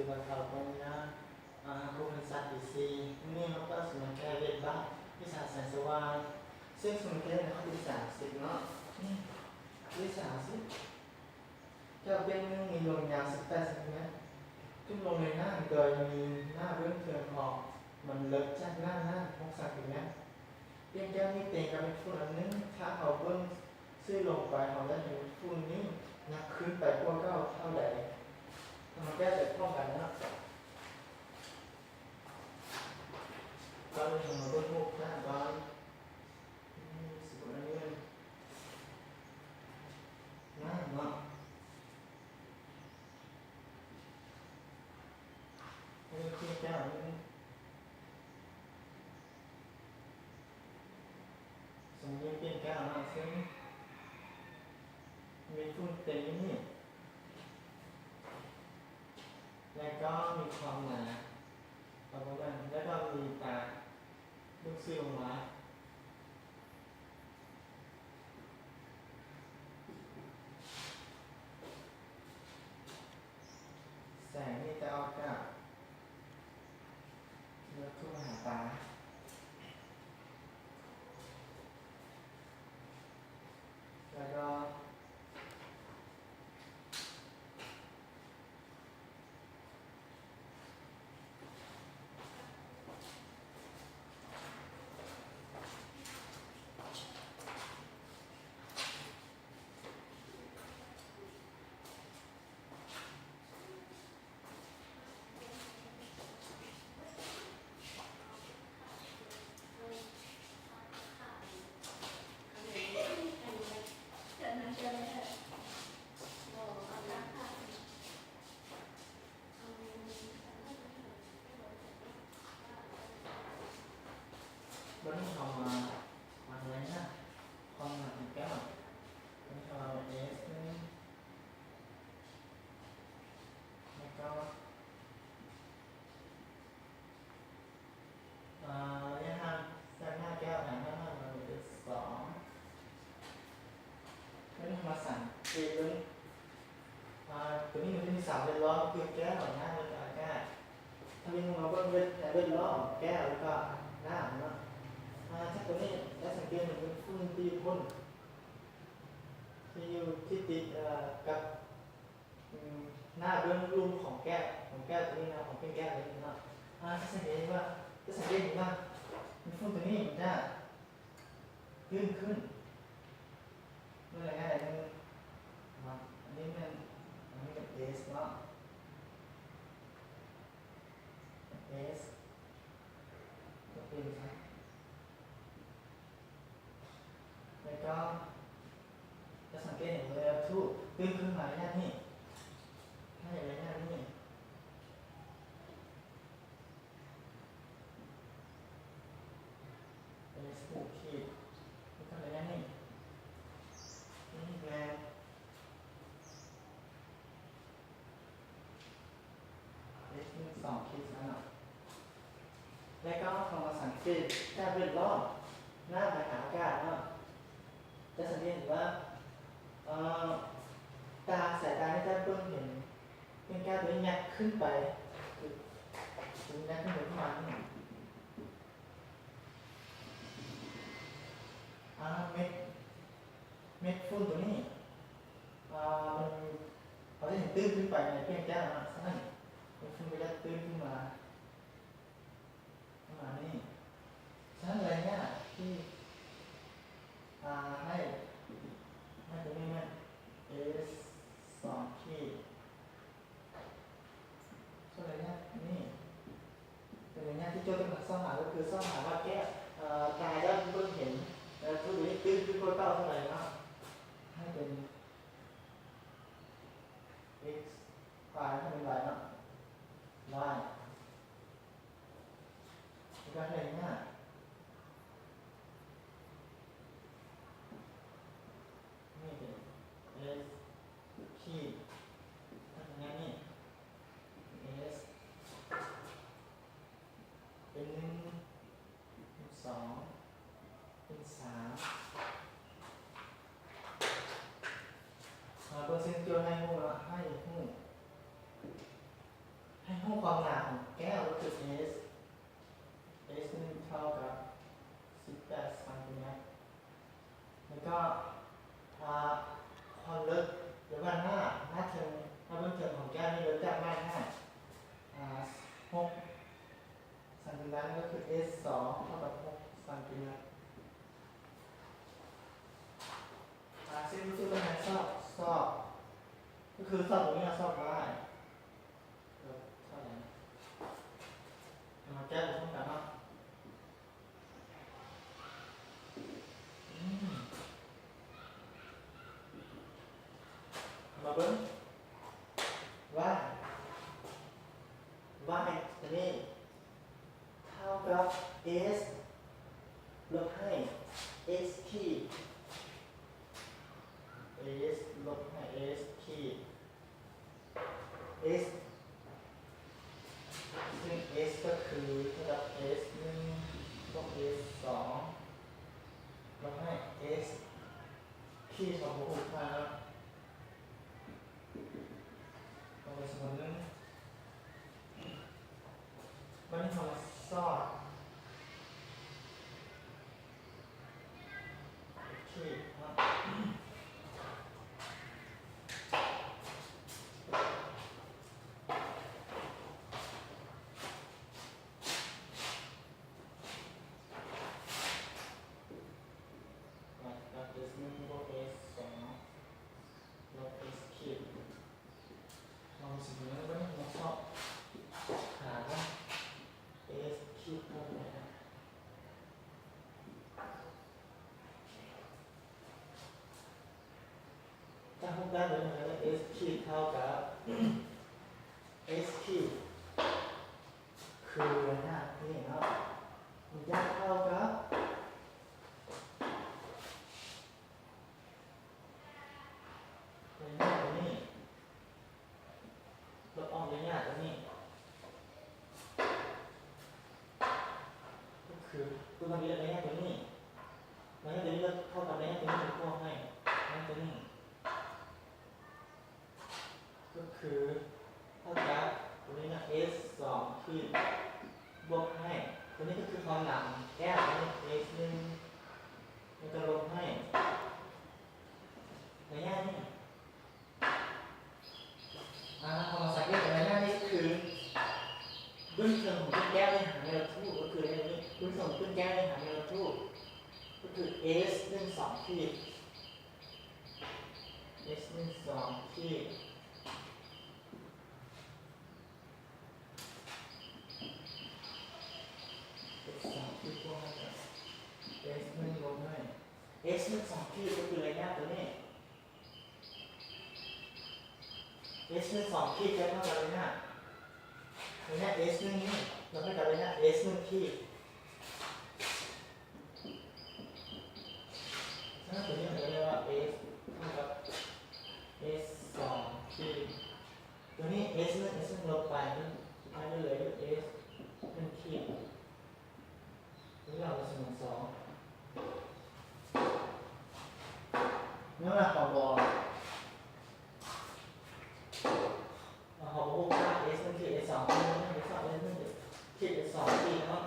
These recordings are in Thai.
บัตรปัญญาครูพันศาสตร์ดีซีนี่มันก็สมุนแพรเวทบ้างวิชาแสงสว่างซึ่งสมุนแพรเนี่ยเขาวิชาสิบเนาะนี่วิชาสิบจะเป็นมีลงยาว18 เซนติเมตรทุกลงในหน้าโดยมีหน้าเบื้องเทือนออกมันเลิกจากหน้า60 เซนติเมตรเพียงแค่นี้เต็งกับเป็นฝุ่นอันนึงถ้าเอาเบื้องซื้อลงไปเอาได้เห็นฝุ่นนี้นักขึ้นไปพวกก็เท่าใดมันแก้จะป้องกันนะตอนนี้เราต้องพูดนะตอนสิบวันนี้นะเนาะนี่คือแก้วนี่สมมติเป็นแก้วนะซึ่งมีฝุ่นเต็มนี่แล้วก็มีความหนาประมาณแล้วก็มีตาลูกซี่ลงมาแสงนี่จะออกจากเลือดทุ่งหาตาแล้วก็วันนี้เรามาอะไรนะความหนาอีกแก้ววันนี้เราเอสนี่แล้วก็ระยะห่างจากหน้าแก้วหนาเราเป็น2วันนี้มาสั่งเกลึงตัวนี้มันจะมี3 เป็นล้อคือแก้วหน้าแล้วก็แก้วถ้ามีมาเป็นล้อแก้วแล้วก็หน้าเนาะถ้าตัวนี้จะสังเกตมันเป็นฝุ่นตีพ่นที่อยู่ที่ติดกับหน้าเบื้องลุ่มของแก้วตัวนี้นะของเป็นแก้วนี้นะจะสังเกตว่ามีฝุ่นตัวนี้มันจะยื่นขึ้นเมื่อไรอะไรมันอันนี้เป็นเอสเนาะเอสก็เป็นครับแล้วก็จะสังเกตเห็นเลยทูบยื่นขึ้นมาในหน้านี้ถ้าอย่างไรหน้านี้เอสผูกขีดแล้วก็ในหน้านี้นี่แรงเอส2 ขีดนะ แล้วก็พอมาสังเกตถ้าเป็นรอบหน้าหาอากาศเนาะจะสังเกตเห็นว่าสายตาที่จะเพิ่งเห็นเป็นแก้วตัวนี้ยักขึ้นไปถึงยักขึ้นไปประมาณนี้เม็ดฝุ่นตัวนี้มันเขาจะเห็นตื้นขึ้นไปในเพียงแก้วนะใช่เม็ดฝุ่นก็จะตื้นขึ้นมานี่ฉะนั้นอะไรเนี่ยที่ให้ตรงนี้มัน s 2 ขีดส่วนอะไรเนี่ยนี่เป็นอะไรเนี่ยที่โจทย์ต้องซ่อมหาก็คือซ่อมหาว่าแก้ตายแล้วเพิ่งเห็นตัวนี้ตื้นขึ้นเท่าไหร่เนาะให้เป็น x ให้เป็น y เนาะ y ก็อะไรเนี่ยนี่เป็น s ขีดถ้าอย่างนั้นนี่ s เป็น2เป็น3เปอร์เซ็นต์ตัวให้หูละให้หู ให้ห้องความหนาของแก้วก็คือ S S นึงเท่ากับ18ซนติเมตรแล้วก็ความลึกหรือว่าหน้าเทิงหน้าเบื้องเทิงของแก้วนี่ลึกจากม่าน6ซนติเมตรก็คือ S 2เท่ากับ6ซนติเมตรซึ่งรู้สึกว่าไงซอกก็คือซอกตรงนี้ซอกได้เท่าไหร่มาแก้ตรงกันเนาะมาเบิ้งว่าตัวนี้เท่ากับ S ลบให้ S ขีด S ลบให้ S ขีด S ซึ่ง S ก็คือเท่ากับ S 1ลบ S 2ลบให้ S ขีดของบวกมาลงไปสมมตินึงวันนี้ทำมาซอดขีดเนาะถ้าพวกได้เลยนะ S ขีดเท่ากับ S ขีดคือหน้าที่เนาะมันยากเท่ากับระยะตรงนี้ลบออกระยะตรงนี้ก็คือตัวนี้ระยะตรงนี้ระยะตรงนี้เท่ากับระยะตรงนี้พวกให้ระยะตรงนี้ก็คือเท่ากับตัวนี้นะ S 2ขีดบวกให้ตัวนี้ก็คือความหนาแก้วนี้ S 1แล้วก็ลบให้ระยะนี้พอมาสังเกตระยะนี้ก็คือเบื้องเชิงของต้นแก้วในหางแนวทู่ก็คือในนี้เบื้องเชิงของต้นแก้วในหางแนวทู่ก็คือ S 1 2ขีด S 1 2ขีดS 1 2ขีดก็คือระยะตัวนี้ S 1 2ขีดจะเท่ากับระยะS 1นี่เราให้กับระยะ S 1ขีดถ้าตัวนี้เราเรียกว่า S เท่ากับ S 2ขีดตัวนี้ S 1ลบไปสุดท้ายก็เหลือ S 1ขีดนี่เราจะสมมติ2นี่แหละขอบอขอบค่า S 1ขีด S 2ขีด S 2 S 1ขีด S 2ขีดเนาะ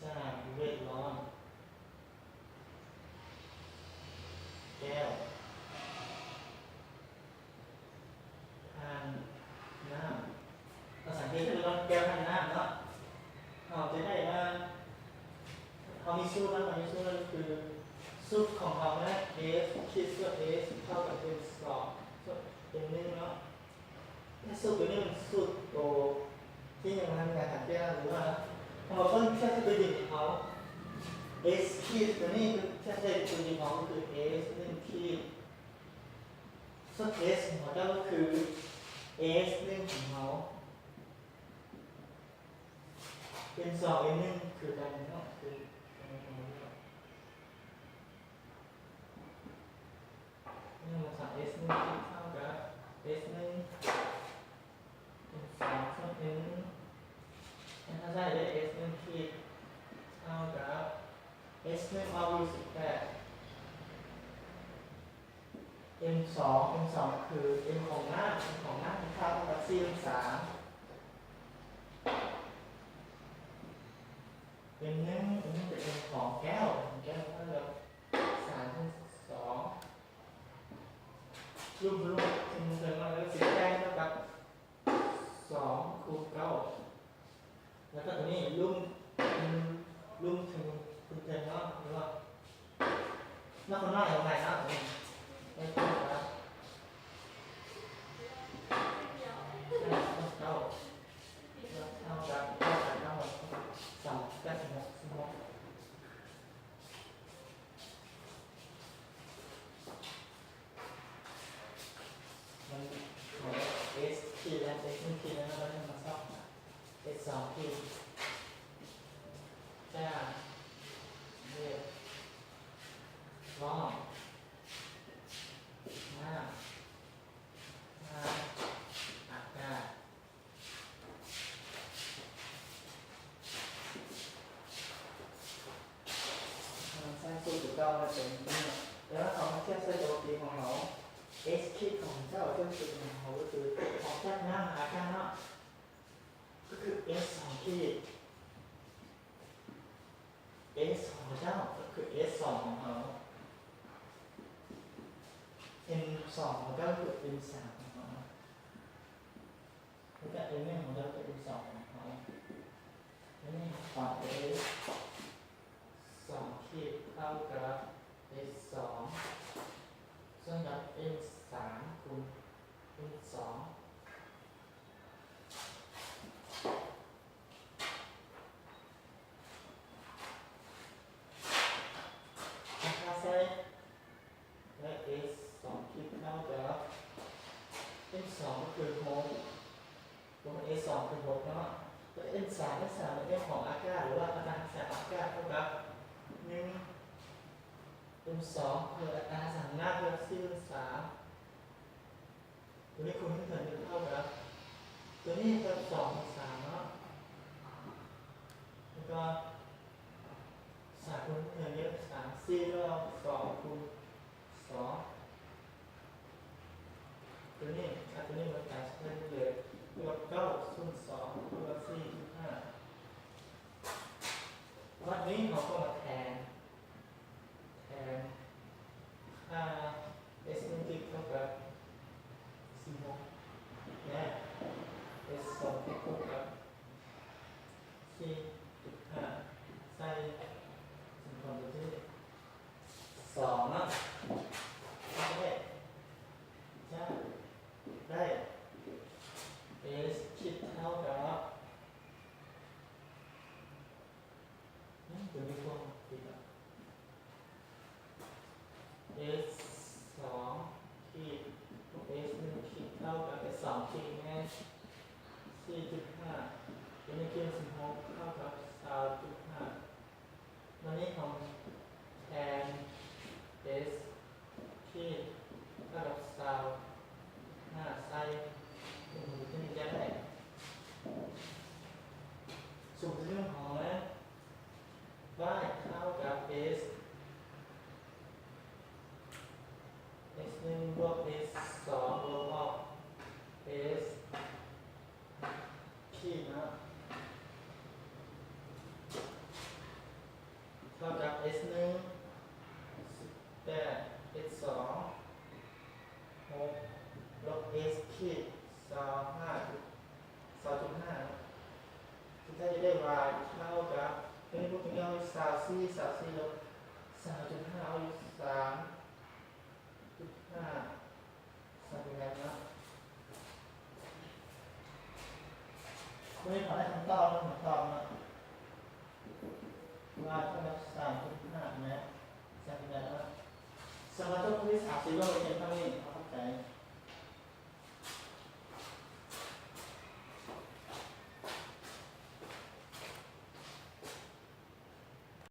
จากเวทร้อนแก้วทานน้ำภาษาอังกฤษคือร้อนแก้วทานน้ำเนาะเราจะได้ว่าเขามีสูตรแล้วก็คือสูตรของเขานะ S คิดว่า S เท่ากับ S 2ส่วนเป็น1เนาะถ้าสูตรตัวนี้มันสูตรโตที่ยังทำงานขัดแย้งหรือว่าพอเราต้นแค่ตัวดิ่งของเขา S ขีดตัวนี้แค่ตัวดิ่งของเขาคือ S 1ขีดส่วน S ของเขาก็คือ S 1ของเขาเป็น2 N 1คือกันคือ S หนึ่งเอาอยู่18 M สอง M สองคือ M ของหน้า M ของหน้าเป็นค่าเท่ากับ C M สาม M หนึ่ง M หนึ่งเป็น M ของแก้วของแก้วเท่ากับ3คูณ2รูปM เกินมาแล้ว18เท่ากับ2คูณ9แล้วก็ตัวนี้ลุ่มถึงคุณเจนเนาะหรือว่านอกคนนอกของไหนเนาะไม่ใช่ครับเก้าเท่ากับ9หมด3ก็16มันหมด S ขีดแล้ว S 1ขีดแล้วเราจะมาสอบ S 2ขีดจ้าเรียบร้อยอากาศมันสร้างสูตรเก้ามาเป็นนี่แล้วเอามาเทียบเส้นปกติของเรา S คิดของเจ้าเจ้าจุดของเขาก็คือของเจ้าหน้าอากาศเนาะก็คือ S 2ขีด S ของเจ้าก็คือ S 2ของเขา N 2ของเจ้าคือ N 3ของเขาแล้วก็ N 1ของเจ้าคือ N 2ของเขาแล้วนี่ของ S 2ขีดเท่ากับ S 2ส่วนกับ N 3คูณ N 2ราคาเซ่และ S 2ขีดเท่ากับ N 2ก็คือ6ตัว S 2คือ6เนาะตัว N 3 N 3เป็นเรื่องของอากาศหรือว่าอัตราส่วนอากาศเท่ากับ1 N 2คืออัตราส่วนหน้าคือ4 N 3ตัวนี้คุณที่เห็นเป็นเท่ากับตัวนี้เป็น2 N 3เนาะแล้วก็3คูณที่เห็นนี้3 4แล้ว2คูณ2ตัวนี้ตัวนี้มันการใช้เลยลบ9ส่วน2ลบ4 5วันนี้เราก็มาแทนค่า S 1ติดเท่ากับ16และ S 2ติดเท่ากับ4.5ใส่สิ่งของตัวที่2เนาะได้ S คิดเท่ากับตัวนี้พวกผิดอ่ะ S 2ขีด S 1ขีดเท่ากับ S 2ขีดแม่4.5ตัวนี้คือ16เท่ากับ3.5วันนี้ของแทน S ขีดเท่ากับ3.5ใส่เป็นหมู่ที่จะได้สูตรเรื่องของนะy เท่ากับ S 1บวก S 2บวกออก S ขีดนะเท่ากับ S 1 18 S 2 6ลบ S ขีด2.5ที่จะได้ y เท่ากับเป็นพวกนี้เอา24ลบ3.5เอาอยู่3.5เป็นไงนะไม่ขอได้คำตอบนะคำตอบนะy เท่ากับ3.5นะจะเป็นไงนะสมมติว่าที่30เราเขียนเท่านี้เข้าใจ